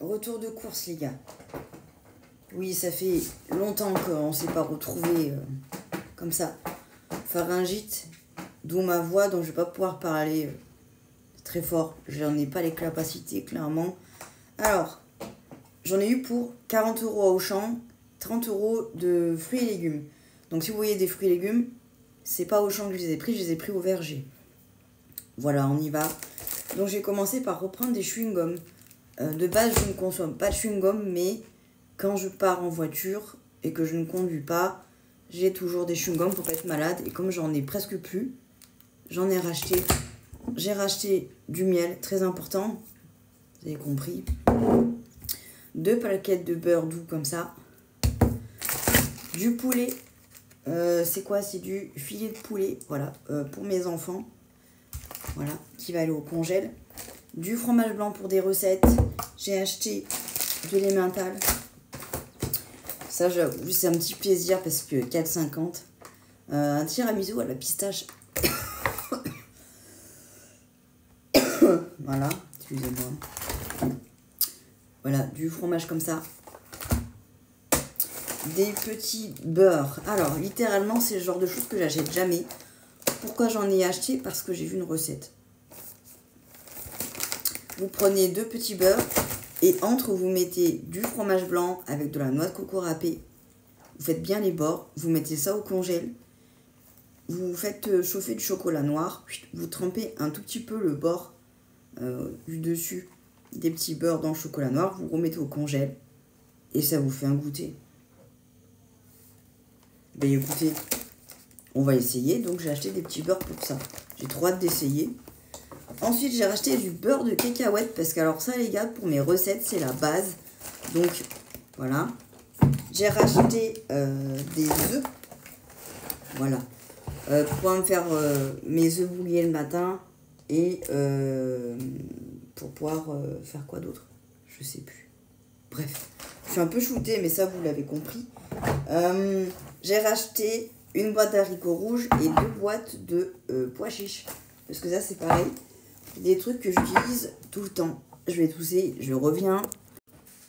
retour de course, les gars. Oui, ça fait longtemps qu'on ne s'est pas retrouvés comme ça. Pharyngite, d'où ma voix, dont je ne vais pas pouvoir parler très fort. J'en ai pas les capacités, clairement. Alors, j'en ai eu pour 40 € à Auchan, 30 € de fruits et légumes. Donc, si vous voyez des fruits et légumes, c'est pas Auchan que je les ai pris au verger. Voilà, on y va. Donc, j'ai commencé par reprendre des chewing-gums. De base, je ne consomme pas de chewing-gum, mais quand je pars en voiture et que je ne conduis pas, j'ai toujours des chewing-gums pour pas être malade. Et comme j'en ai presque plus, j'en ai racheté. J'ai racheté du miel, très important. Vous avez compris. 2 plaquettes de beurre doux comme ça. Du poulet. C'est quoi? C'est du filet de poulet. Voilà, pour mes enfants. Voilà, qui va aller au congèle. Du fromage blanc pour des recettes. J'ai acheté de l'emmental. Ça, j'avoue, c'est un petit plaisir parce que 4,50. Un tiramisu à la pistache. Voilà, excusez-moi. Voilà, du fromage comme ça. Des petits beurres. Alors, littéralement, c'est le genre de choses que j'achète jamais. Pourquoi j'en ai acheté? Parce que j'ai vu une recette. Vous prenez 2 petits beurres et entre, vous mettez du fromage blanc avec de la noix de coco râpée. Vous faites bien les bords. Vous mettez ça au congèle. Vous faites chauffer du chocolat noir. Vous trempez un tout petit peu le bord du dessus des petits beurres dans le chocolat noir. Vous remettez au congèle et ça vous fait un goûter. Ben écoutez, on va essayer. Donc j'ai acheté des petits beurres pour ça. J'ai trop hâte d'essayer. Ensuite, j'ai racheté du beurre de cacahuète parce que alors ça, les gars, pour mes recettes, c'est la base. Donc voilà. J'ai racheté des œufs. Voilà. Pour pouvoir me faire mes œufs bouillis le matin et pour pouvoir faire quoi d'autre? Je sais plus. Bref, je suis un peu shootée, mais ça, vous l'avez compris. J'ai racheté une boîte d'haricots rouges et 2 boîtes de pois chiches. Parce que ça, c'est pareil. Des trucs que j'utilise tout le temps. Je vais tousser, je reviens.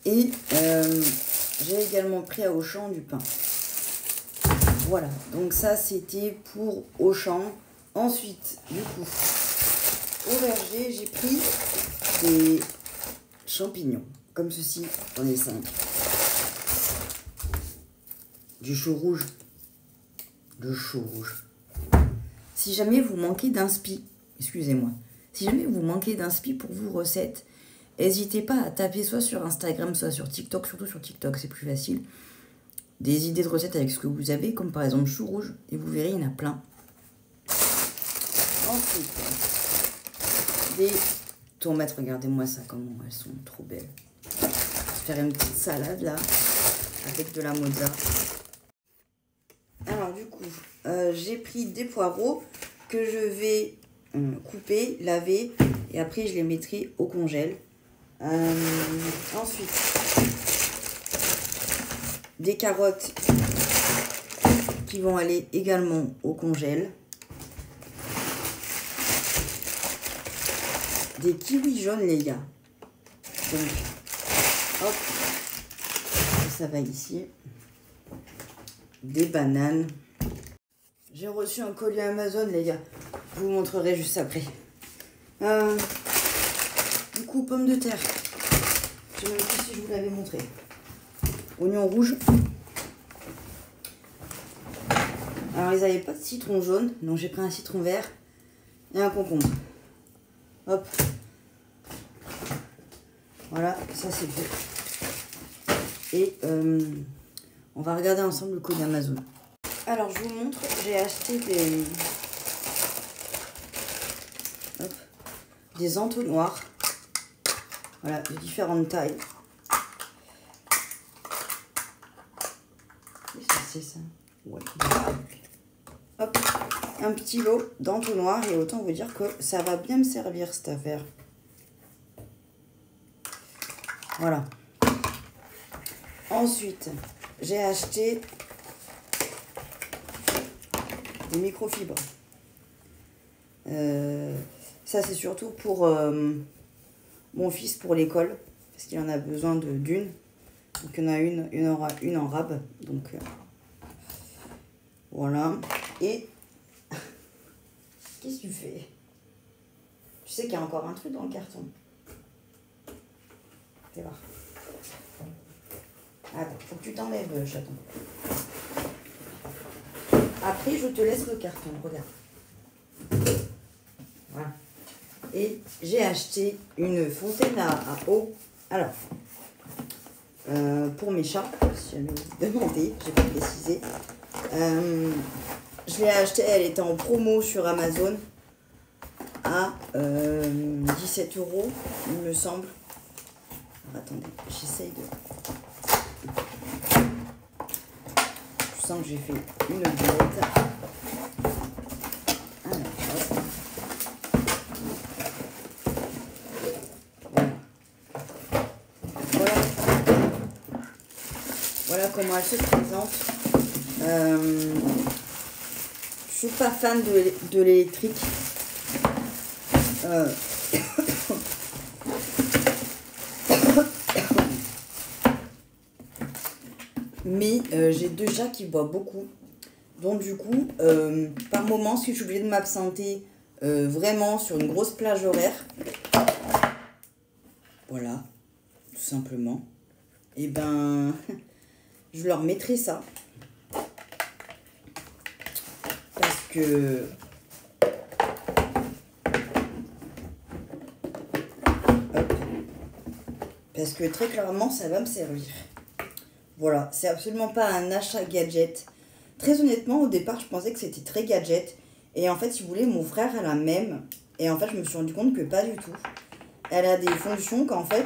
Et j'ai également pris à Auchan du pain. Voilà, donc ça c'était pour Auchan. Ensuite, du coup, au verger, j'ai pris des champignons. Comme ceci, j'en ai 5. Du chou rouge. De chou rouge. Si jamais vous manquez d'inspi, excusez-moi. Si jamais vous manquez d'inspi pour vos recettes, n'hésitez pas à taper soit sur Instagram, soit sur TikTok, surtout sur TikTok, c'est plus facile. Des idées de recettes avec ce que vous avez, comme par exemple chou rouge, et vous verrez, il y en a plein. Ensuite, des tomates, regardez-moi ça, comment elles sont trop belles. Je vais faire une petite salade là, avec de la mozza. Alors du coup, j'ai pris des poireaux que je vais couper, laver, et après je les mettrai au congèle. Ensuite, des carottes qui vont aller également au congèle. Des kiwis jaunes, les gars. Donc, hop, ça va ici. Des bananes. J'ai reçu un colis Amazon, les gars. Je vous montrerai juste après. Du coup, pommes de terre. Je ne sais même plus si je vous l'avais montré. Oignons rouges. Alors, ils n'avaient pas de citron jaune. Donc, j'ai pris un citron vert et un concombre. Hop. Voilà, ça c'est fait. Et on va regarder ensemble le colis Amazon. Alors, je vous montre. J'ai acheté des entonnoirs. Voilà, de différentes tailles. C'est ça. Ouais. Hop, un petit lot d'entonnoirs et autant vous dire que ça va bien me servir cette affaire. Voilà. Ensuite, j'ai acheté des microfibres. Ça c'est surtout pour mon fils pour l'école. parce qu'il en a besoin d'une. Donc il y en a une, il y en aura une en rab. Donc voilà. Et qu'est-ce que tu fais? Tu sais qu'il y a encore un truc dans le carton. Fais voir. Attends, faut que tu t'enlèves, chaton. Après, je te laisse le carton, regarde. Voilà. Et j'ai acheté une fontaine à eau. Alors, pour mes chats, si jamais vous demandez, j'ai pas précisé. Je l'ai achetée, elle était en promo sur Amazon à 17 €, il me semble. Attendez, j'essaye de... Je sens que j'ai fait une boulette. Alors, hop. Voilà. Voilà comment elle se présente. Je suis pas fan de l'électrique. Mais j'ai 2 chats qui boivent beaucoup. Donc du coup, par moment, si je suis obligée de m'absenter vraiment sur une grosse plage horaire, voilà, tout simplement, et ben, je leur mettrai ça. Parce que... Hop. Parce que très clairement, ça va me servir. Voilà, c'est absolument pas un achat gadget. Très honnêtement, au départ, je pensais que c'était très gadget. Et en fait, si vous voulez, mon frère a la même. Et en fait, je me suis rendu compte que pas du tout. Elle a des fonctions qu'en fait,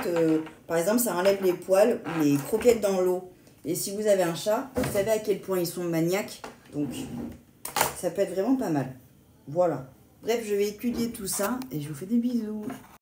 par exemple, ça enlève les poils ou les croquettes dans l'eau. Et si vous avez un chat, vous savez à quel point ils sont maniaques. Donc, ça peut être vraiment pas mal. Voilà. Bref, je vais étudier tout ça et je vous fais des bisous.